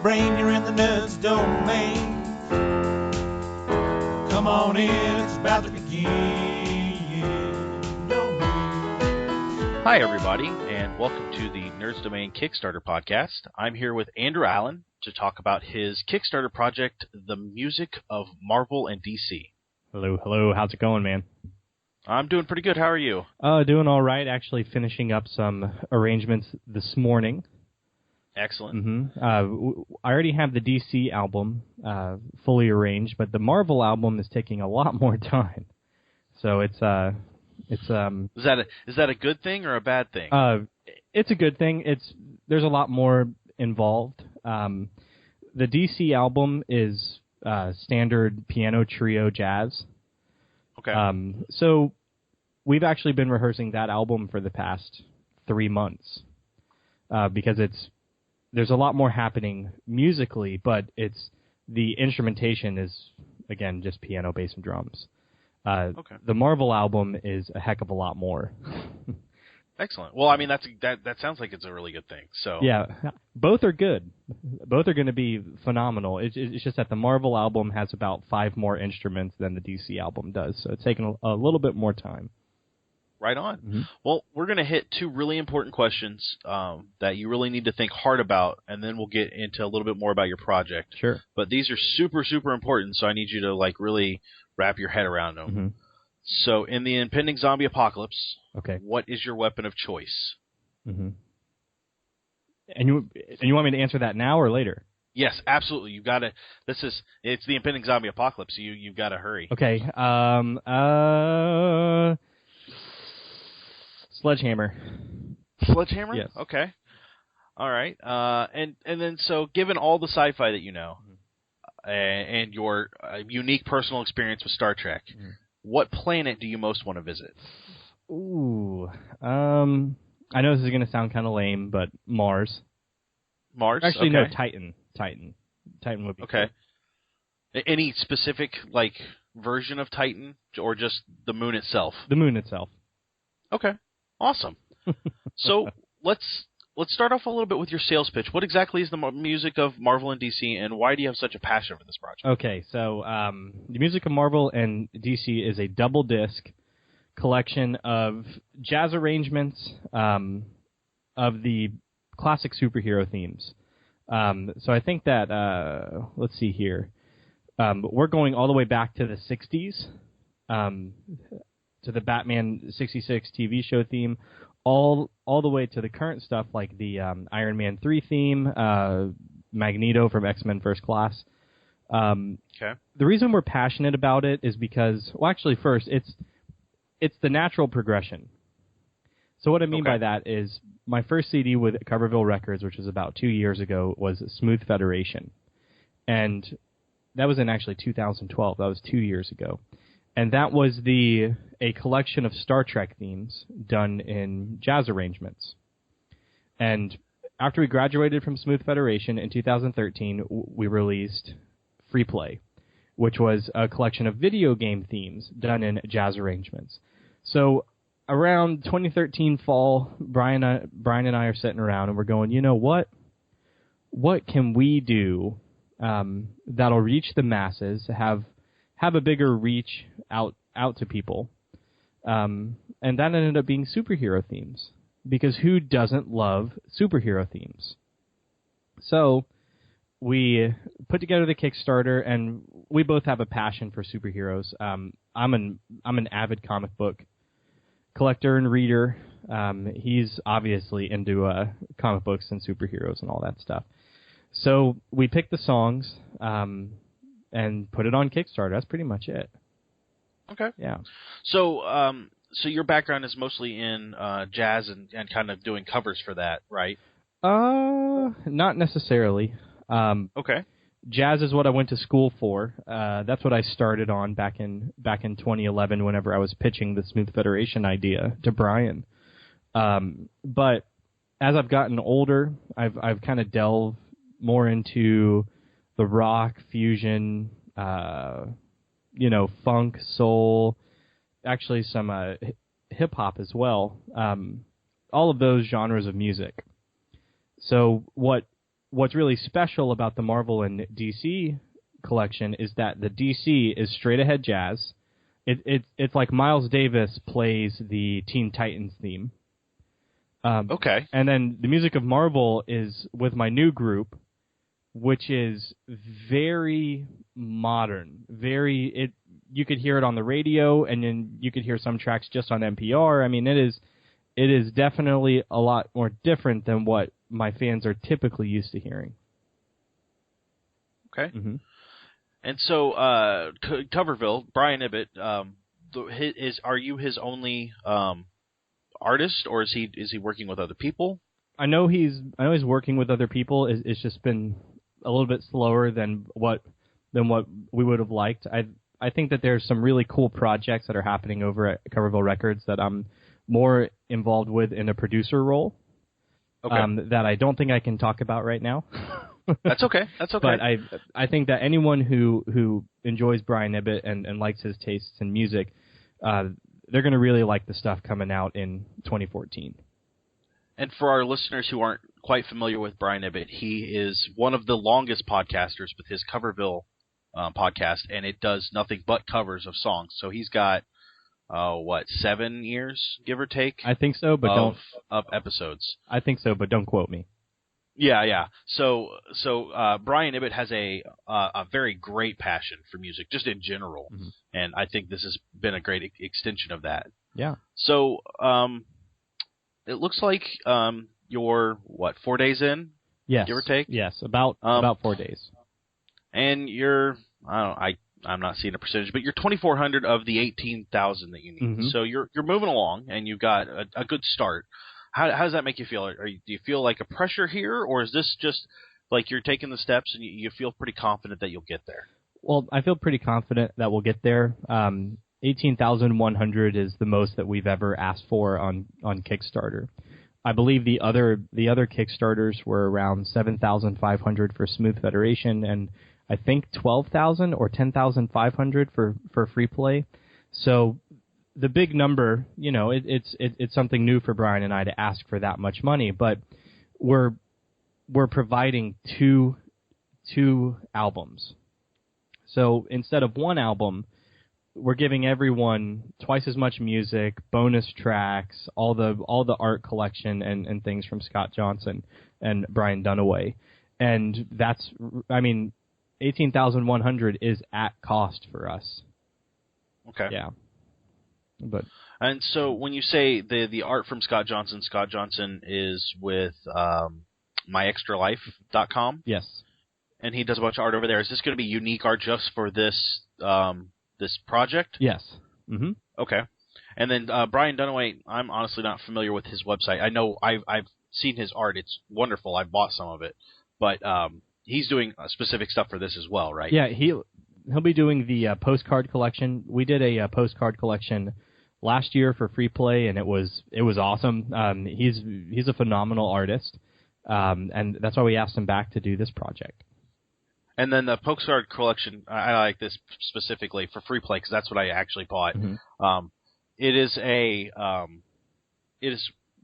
brain, you're in the nerds domain. Come on in, it's about to begin. Hi, everybody, and welcome to the Nerds Domain Kickstarter podcast. I'm here with Andrew Allen to talk about his Kickstarter project, The Music of Marvel and DC. Hello. How's it going, man? I'm doing pretty good. How are you? Doing all right. Actually finishing up some arrangements this morning. Excellent. I already have the DC album fully arranged, but the Marvel album is taking a lot more time. So it's Is that a good thing or a bad thing? It's a good thing. There's a lot more involved. The DC album is standard piano trio jazz. Okay. So we've actually been rehearsing that album for the past 3 months because there's a lot more happening musically, but the instrumentation is, again, just piano, bass, and drums. Okay. The Marvel album is a heck of a lot more. Excellent. Well, I mean, that sounds like it's a really good thing. So yeah, both are good. Both are going to be phenomenal. It's just that the Marvel album has about 5 more instruments than the DC album does, so it's taken a little bit more time. Right on. Mm-hmm. Well, we're going to hit 2 really important questions that you really need to think hard about, and then we'll get into a little bit more about your project. Sure. But these are super, super important, so I need you to really wrap your head around them. Mm-hmm. So, in the impending zombie apocalypse, okay, what is your weapon of choice? Mm-hmm. And you want me to answer that now or later? Yes, absolutely. You got to. It's the impending zombie apocalypse. So you've got to hurry. Okay. Sledgehammer. Sledgehammer? Yes. Okay. All right. And then so given all the sci-fi that you know, and your unique personal experience with Star Trek, what planet do you most want to visit? Ooh. I know this is going to sound kind of lame, but Mars. Mars? Actually, okay. no, Titan. Titan would be okay. Cool. Any specific version of Titan, or just the moon itself? The moon itself. Okay. Awesome. So let's start off a little bit with your sales pitch. What exactly is the music of Marvel and DC, and why do you have such a passion for this project? Okay, so the music of Marvel and DC is a double disc collection of jazz arrangements of the classic superhero themes. So I think that let's see here, we're going all the way back to the '60s. To the Batman '66 TV show theme, all the way to the current stuff like the Iron Man 3 theme, Magneto from X-Men First Class. Okay. The reason we're passionate about it is because, well, actually, first, it's the natural progression. So what I mean by that is my first CD with Coverville Records, which was about 2 years ago, was Smooth Federation. And that was in actually 2012. That was 2 years ago. And that was a collection of Star Trek themes done in jazz arrangements. And after we graduated from Smooth Federation in 2013, we released Free Play, which was a collection of video game themes done in jazz arrangements. So around 2013 fall, Brian and I are sitting around and we're going, you know what? What can we do that'll reach the masses, have a bigger reach out to people, and that ended up being superhero themes, because who doesn't love superhero themes? So we put together the Kickstarter, and we both have a passion for superheroes. I'm an avid comic book collector and reader. He's obviously into comic books and superheroes and all that stuff. So we picked the songs and put it on Kickstarter. That's pretty much it. Okay. Yeah. So your background is mostly in jazz and kind of doing covers for that, right? Not necessarily. Okay. Jazz is what I went to school for. That's what I started on back in 2011 whenever I was pitching the Smooth Federation idea to Brian. But as I've gotten older, I've kind of delved more into the rock, fusion, funk, soul, actually some hip-hop as well, all of those genres of music. So what what's really special about the Marvel and DC collection is that the DC is straight ahead jazz. It's like Miles Davis plays the Teen Titans theme. Okay. And then the music of Marvel is with my new group, which is very modern. You could hear it on the radio, and then you could hear some tracks just on NPR. I mean, it is definitely a lot more different than what my fans are typically used to hearing. Okay. Mm-hmm. And so, Coverville, Brian Ibbett, are you his only artist, or is he working with other people? I know he's working with other people. It's just been a little bit slower than what we would have liked. I think that there's some really cool projects that are happening over at Coverville Records that I'm more involved with in a producer role. Okay. That I don't think I can talk about right now. That's okay. That's okay. But I think that anyone who enjoys Brian Ibbett and likes his tastes in music, they're going to really like the stuff coming out in 2014. And for our listeners who aren't quite familiar with Brian Ibbett, he is one of the longest podcasters with his Coverville podcast, and it does nothing but covers of songs. So he's got 7 years, give or take? I think so, but of episodes. I think so, but don't quote me. Yeah. So Brian Ibbett has a very great passion for music, just in general, mm-hmm. and I think this has been a great extension of that. Yeah. So it looks like you're 4 days in? Yes. Give or take? Yes, about 4 days. And you're I'm not seeing a percentage, but you're 2,400 of the 18,000 that you need. Mm-hmm. So you're moving along, and you've got a good start. How does that make you feel? Do you feel like a pressure here, or is this just like you're taking the steps and you feel pretty confident that you'll get there? Well, I feel pretty confident that we'll get there. 18,100 is the most that we've ever asked for on Kickstarter. I believe the other Kickstarters were around 7,500 for Smooth Federation, and I think 12,000 or 10,500 for Free Play. So the big number, it's something new for Brian and I to ask for that much money, but we're providing two albums. So instead of one album, we're giving everyone twice as much music, bonus tracks, all the art collection and things from Scott Johnson and Brian Dunaway. And 18,100 is at cost for us. Okay. Yeah. And so when you say the art from Scott Johnson is with myextralife.com? Yes. And he does a bunch of art over there. Is this going to be unique art just for this project? Yes. Mm-hmm. Okay. And then Brian Dunaway, I'm honestly not familiar with his website. I know I've seen his art. It's wonderful. I bought some of it. But he's doing specific stuff for this as well, right? Yeah, he'll be doing the postcard collection. We did a postcard collection last year for Free Play, and it was awesome. He's a phenomenal artist, and that's why we asked him back to do this project. And then the postcard collection, I like this specifically for Free Play because that's what I actually bought. Mm-hmm. It is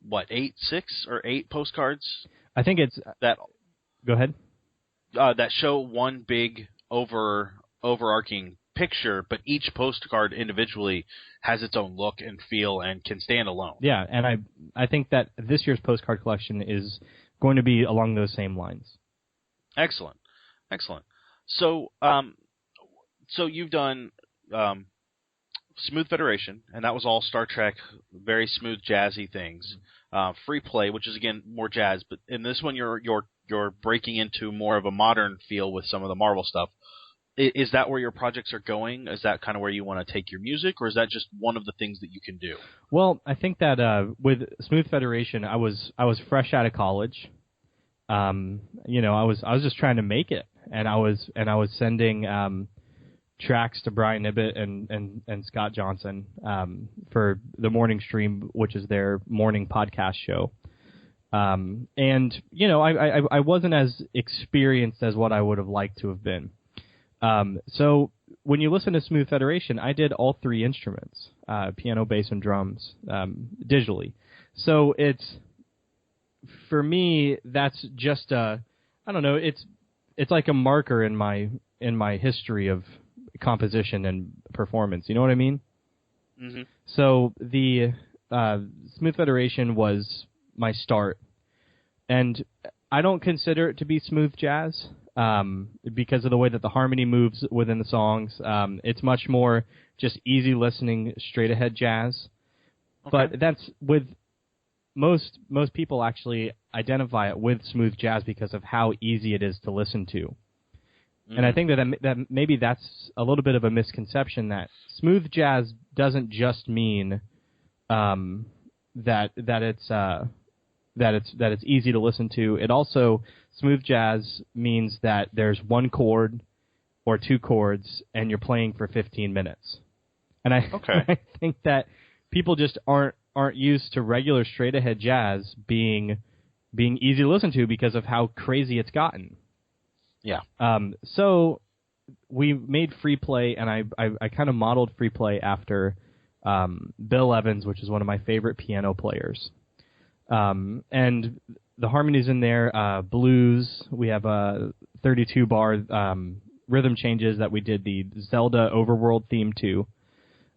what, 8 postcards? I think it's that. Go ahead. That show one big overarching picture, but each postcard individually has its own look and feel and can stand alone. Yeah, and I think that this year's postcard collection is going to be along those same lines. Excellent. So you've done Smooth Federation, and that was all Star Trek, very smooth, jazzy things. Free Play, which is again more jazz, but in this one you're breaking into more of a modern feel with some of the Marvel stuff. Is that where your projects are going? Is that kind of where you want to take your music, or is that just one of the things that you can do? Well, I think that with Smooth Federation, I was fresh out of college. I was just trying to make it, and I was sending tracks to Brian Ibbett and Scott Johnson for the morning stream, which is their morning podcast show. I wasn't as experienced as what I would have liked to have been. So when you listen to Smooth Federation, I did all 3 instruments, piano, bass, and drums, digitally. So for me, that's just a I don't know. It's like a marker in my history of composition and performance. You know what I mean? Mm-hmm. So the Smooth Federation was my start, and I don't consider it to be smooth jazz because of the way that the harmony moves within the songs. It's much more just easy listening, straight ahead jazz. Okay. But that's with most people actually identify it with smooth jazz because of how easy it is to listen to. And I think that maybe that's a little bit of a misconception that smooth jazz doesn't just mean that it's easy to listen to. It also, smooth jazz means that there's one chord or two chords and you're playing for 15 minutes. And I think that people just aren't used to regular straight ahead jazz being easy to listen to because of how crazy it's gotten. Yeah. So we made free play, and I kind of modeled free play after Bill Evans, which is one of my favorite piano players. And the harmonies in there, blues. We have a 32-bar rhythm changes that we did the Zelda Overworld theme to,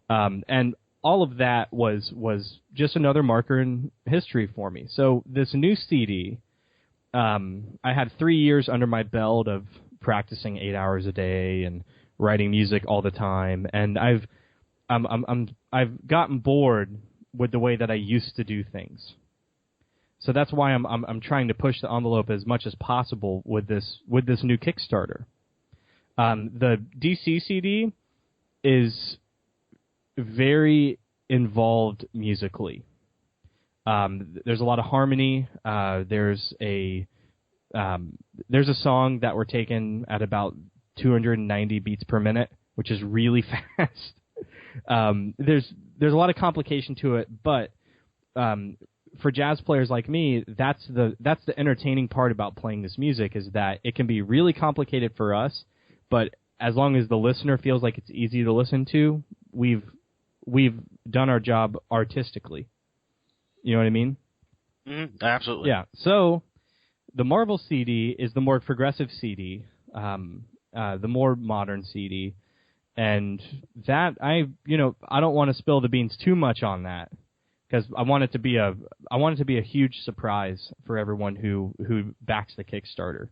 and all of that was just another marker in history for me. So this new CD. I had 3 years under my belt of practicing 8 hours a day and writing music all the time, and I've gotten bored with the way that I used to do things. So that's why I'm trying to push the envelope as much as possible with this new Kickstarter. The DC CD is very involved musically. There's a lot of harmony. There's a song that we're taking at about 290 beats per minute, which is really fast. There's a lot of complication to it, but for jazz players like me, that's the entertaining part about playing this music is that it can be really complicated for us, but as long as the listener feels like it's easy to listen to, we've done our job artistically. You know what I mean? Absolutely. Yeah. So the Marvel CD is the more progressive CD, the more modern CD, and that I don't want to spill the beans too much on that because I want it to be a huge surprise for everyone who backs the Kickstarter.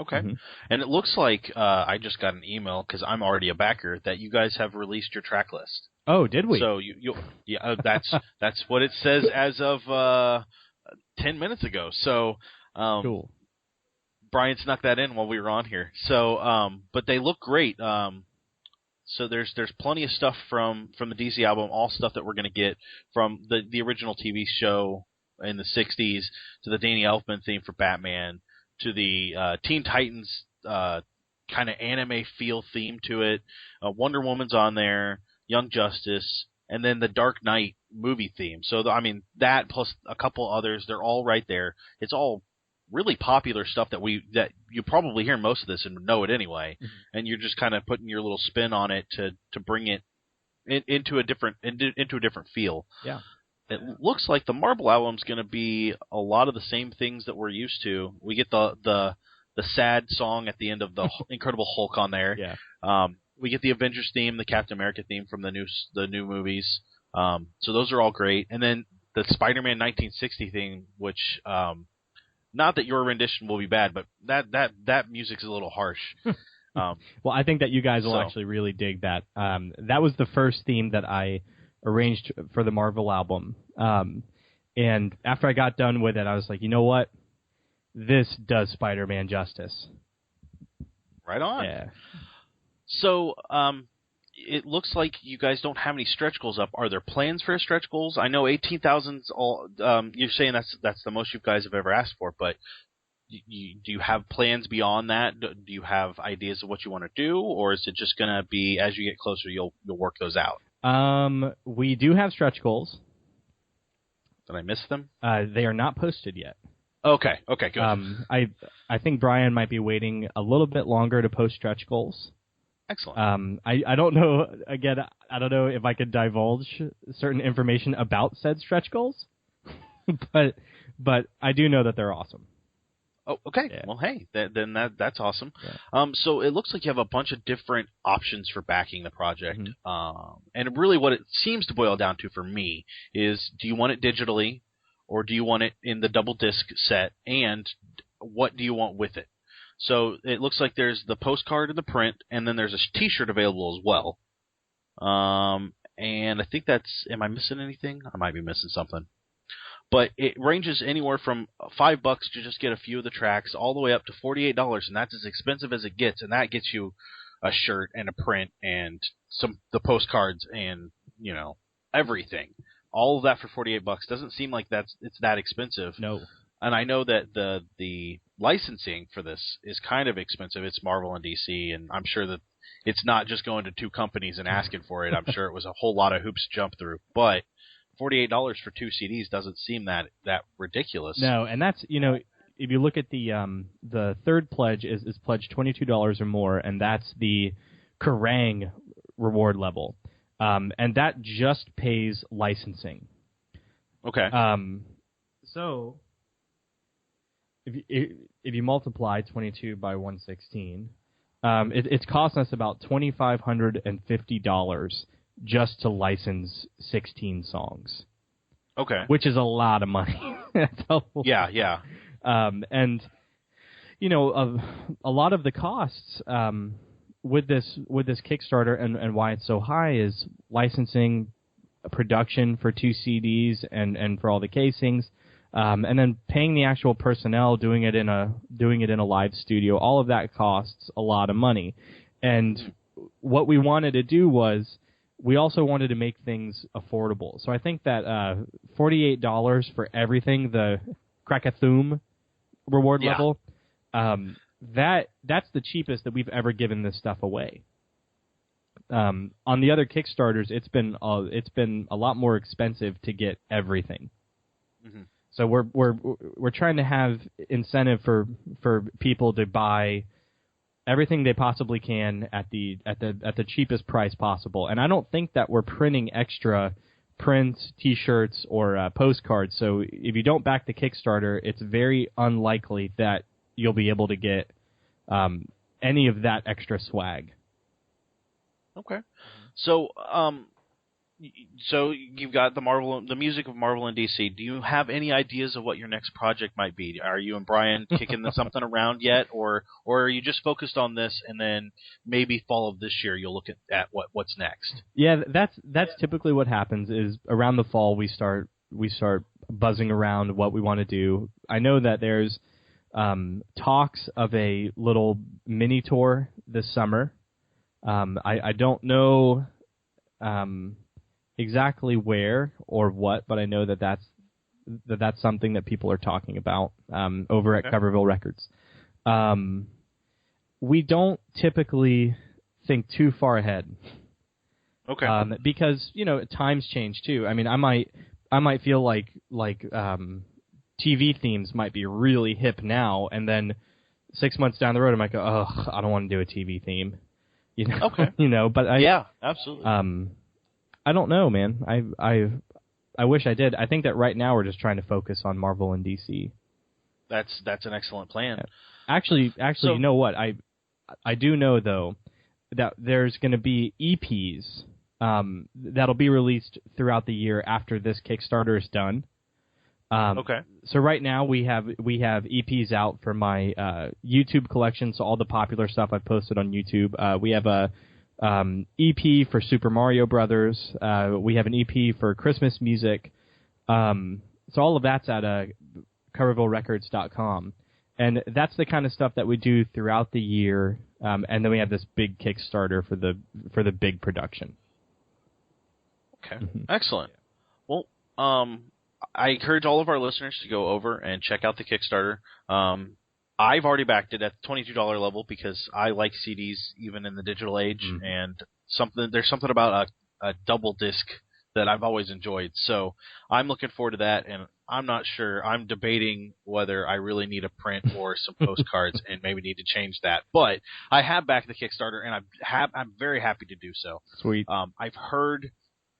Okay. Mm-hmm. And it looks like I just got an email because I'm already a backer that you guys have released your track list. Oh, did we? So that's what it says as of 10 minutes ago. So cool. Brian snuck that in while we were on here. So but they look great. So there's plenty of stuff from the DC album, all stuff that we're going to get from the original TV show in the 60s to the Danny Elfman theme for Batman to the Teen Titans kind of anime feel theme to it. Wonder Woman's on there. Young Justice, and then the Dark Knight movie theme. So, that plus a couple others, they're all right there. It's all really popular stuff that you probably hear most of this and know it anyway, and you're just kind of putting your little spin on it to bring it into a different feel. Yeah. It looks like the Marvel album's going to be a lot of the same things that we're used to. We get the sad song at the end of the Incredible Hulk on there. Yeah. We get the Avengers theme, the Captain America theme from the new movies. So those are all great. And then the Spider-Man 1960 theme, which not that your rendition will be bad, but that music's a little harsh. Well, I think that you guys will actually really dig that. That was the first theme that I arranged for the Marvel album. And after I got done with it, I was like, you know what? This does Spider-Man justice. Right on. Yeah. So, it looks like you guys don't have any stretch goals up. Are there plans for stretch goals? I know 18,000's all. You're saying that's the most you guys have ever asked for, but do you have plans beyond that? Do you have ideas of what you want to do, or is it just going to be as you get closer, you'll work those out? We do have stretch goals. Did I miss them? They are not posted yet. Okay, good. I think Brian might be waiting a little bit longer to post stretch goals. Excellent. I don't know. Again, I don't know if I could divulge certain information about said stretch goals, but I do know that they're awesome. Oh, okay. Yeah. Well, hey, that's awesome. Yeah. So it looks like you have a bunch of different options for backing the project. Mm-hmm. And really what it seems to boil down to for me is, do you want it digitally or do you want it in the double disc set, and what do you want with it? So it looks like there's the postcard and the print, and then there's a T-shirt available as well. And I think that's, am I missing anything? I might be missing something. But it ranges anywhere from $5 to just get a few of the tracks, all the way up to $48, and that's as expensive as it gets. And that gets you a shirt and a print and the postcards and everything. All of that for $48 doesn't seem like it's that expensive. No. And I know that the licensing for this is kind of expensive. It's Marvel and DC, and I'm sure that it's not just going to two companies and asking for it. I'm sure it was a whole lot of hoops to jump through, but $48 for 2 CDs doesn't seem that ridiculous. No, and that's, if you look at the third pledge is pledged $22 or more, and that's the Kerrang reward level. And that just pays licensing. Okay. So if you multiply 22 by 116, it's costing us about $2,550 just to license 16 songs. Okay. Which is a lot of money. Yeah. And a lot of the costs with this Kickstarter and why it's so high is licensing, production for 2 CDs and for all the casings, and then paying the actual personnel, doing it in a live studio. All of that costs a lot of money. And what we wanted to do was, we also wanted to make things affordable. So I think that $48 for everything, the Krakathum reward level, that's the cheapest that we've ever given this stuff away. On the other Kickstarters, it's been a lot more expensive to get everything. Mm-hmm. So we're trying to have incentive for people to buy everything they possibly can at the cheapest price possible. And I don't think that we're printing extra prints, T-shirts, or postcards. So if you don't back the Kickstarter, it's very unlikely that you'll be able to get any of that extra swag. Okay. So you've got the music of Marvel and DC. Do you have any ideas of what your next project might be? Are you and Brian kicking something around yet, or are you just focused on this, and then maybe fall of this year you'll look at what's next? Yeah, that's typically what happens. Is around the fall we start buzzing around what we want to do. I know that there's talks of a little mini tour this summer. I don't know exactly where or what, but I know that's something that people are talking about over at Coverville Records. We don't typically think too far ahead. Okay. Because times change too. I mean, I might feel like TV themes might be really hip now, and then 6 months down the road, I might go, oh, I don't want to do a TV theme. Okay. But yeah, absolutely. I don't know, man. I wish I did. I think that right now we're just trying to focus on Marvel and DC. That's an excellent plan. Actually, so, you know what? I do know though that there's going to be EPs that'll be released throughout the year after this Kickstarter is done. Okay. So right now we have EPs out for my YouTube collection. So all the popular stuff I've posted on YouTube. We have a EP for Super Mario Brothers. We have an EP for Christmas music. So all of that's at covervillerecords.com. And that's the kind of stuff that we do throughout the year. And then we have this big Kickstarter for the big production. Okay. Excellent. Well, I encourage all of our listeners to go over and check out the Kickstarter. I've already backed it at the $22 level because I like CDs even in the digital age, and there's something about a double disc that I've always enjoyed. So I'm looking forward to that, and I'm not sure. I'm debating whether I really need a print or some postcards and maybe need to change that. But I have backed the Kickstarter, and I'm very happy to do so. Sweet. I've heard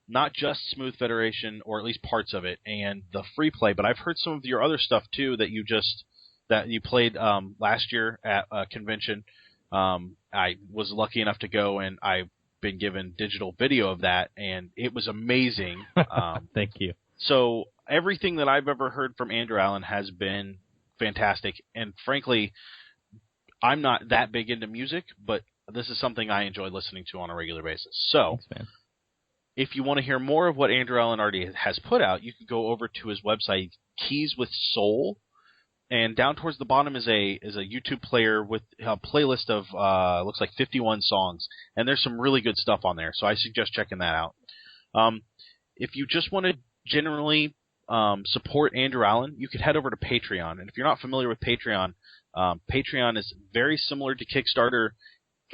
not just Smooth Federation, or at least parts of it, and the free play, but I've heard some of your other stuff too that you just that you played last year at a convention. I was lucky enough to go, and I've been given digital video of that, and it was amazing. Thank you. So everything that I've ever heard from Andrew Allen has been fantastic, and frankly, I'm not that big into music, but this is something I enjoy listening to on a regular basis. So, Thanks, man. If you want to hear more of what Andrew Allen already has put out, you can go over to his website, Keys with Soul, and down towards the bottom is a YouTube player with a playlist of looks like 51 songs, and there's some really good stuff on there. So I suggest checking that out. If you just want to generally support Andrew Allen, you could head over to Patreon. And if you're not familiar with Patreon, Patreon is very similar to Kickstarter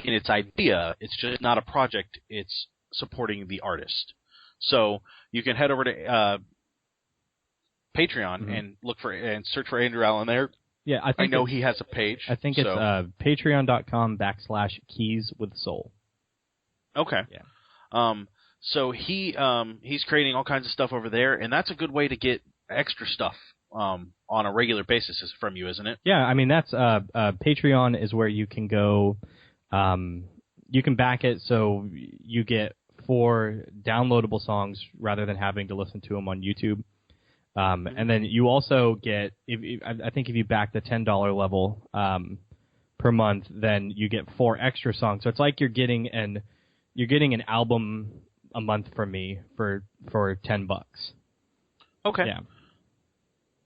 in its idea. It's just not a project. It's supporting the artist. So you can head over to Patreon and look for and search for Andrew Allen there. Yeah, I know he has a page. I think it's patreon.com/keyswithsoul. Okay. Yeah. So he's creating all kinds of stuff over there, and that's a good way to get extra stuff on a regular basis from you, isn't it? Yeah, I mean that's Patreon is where you can go. You can back it so you get 4 downloadable songs rather than having to listen to them on YouTube. And then you also get, I think if you back the $10 level per month, then you get 4 extra songs. So it's like you're getting an album a month from me for $10. Okay. Yeah.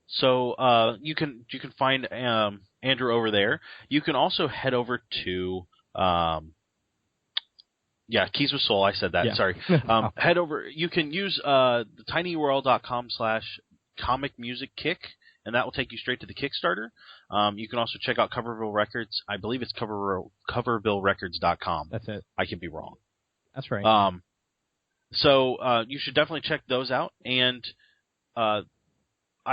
So you can find Andrew over there. You can also head over to Keys with Soul. I said that. Yeah. Sorry. Head over. You can use the tinyurl.com/comicmusickick, and that will take you straight to the Kickstarter. You can also check out Coverville Records. I believe it's covervillerecords.com. That's it. I can be wrong. That's right. So you should definitely check those out. And I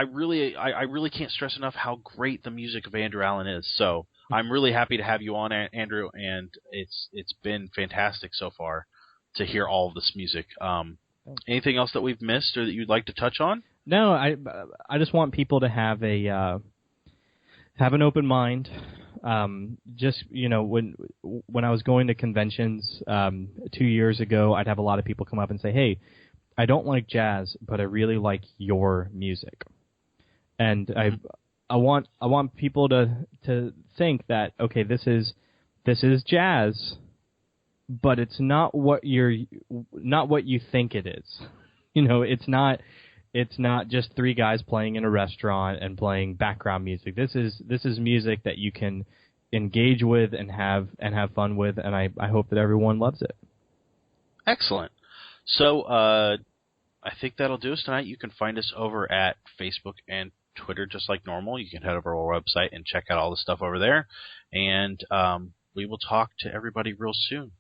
really can't stress enough how great the music of Andrew Allen is. So I'm really happy to have you on, Andrew, and it's been fantastic so far to hear all of this music. Anything else that we've missed or that you'd like to touch on? No, I just want people to have an open mind. Just when I was going to conventions 2 years ago, I'd have a lot of people come up and say, "Hey, I don't like jazz, but I really like your music." And I want people to think that, okay, this is jazz, but it's not what you think it is. It's not just 3 guys playing in a restaurant and playing background music. This is music that you can engage with and have fun with, and I hope that everyone loves it. Excellent. So I think that'll do us tonight. You can find us over at Facebook and Twitter just like normal. You can head over to our website and check out all the stuff over there. And we will talk to everybody real soon.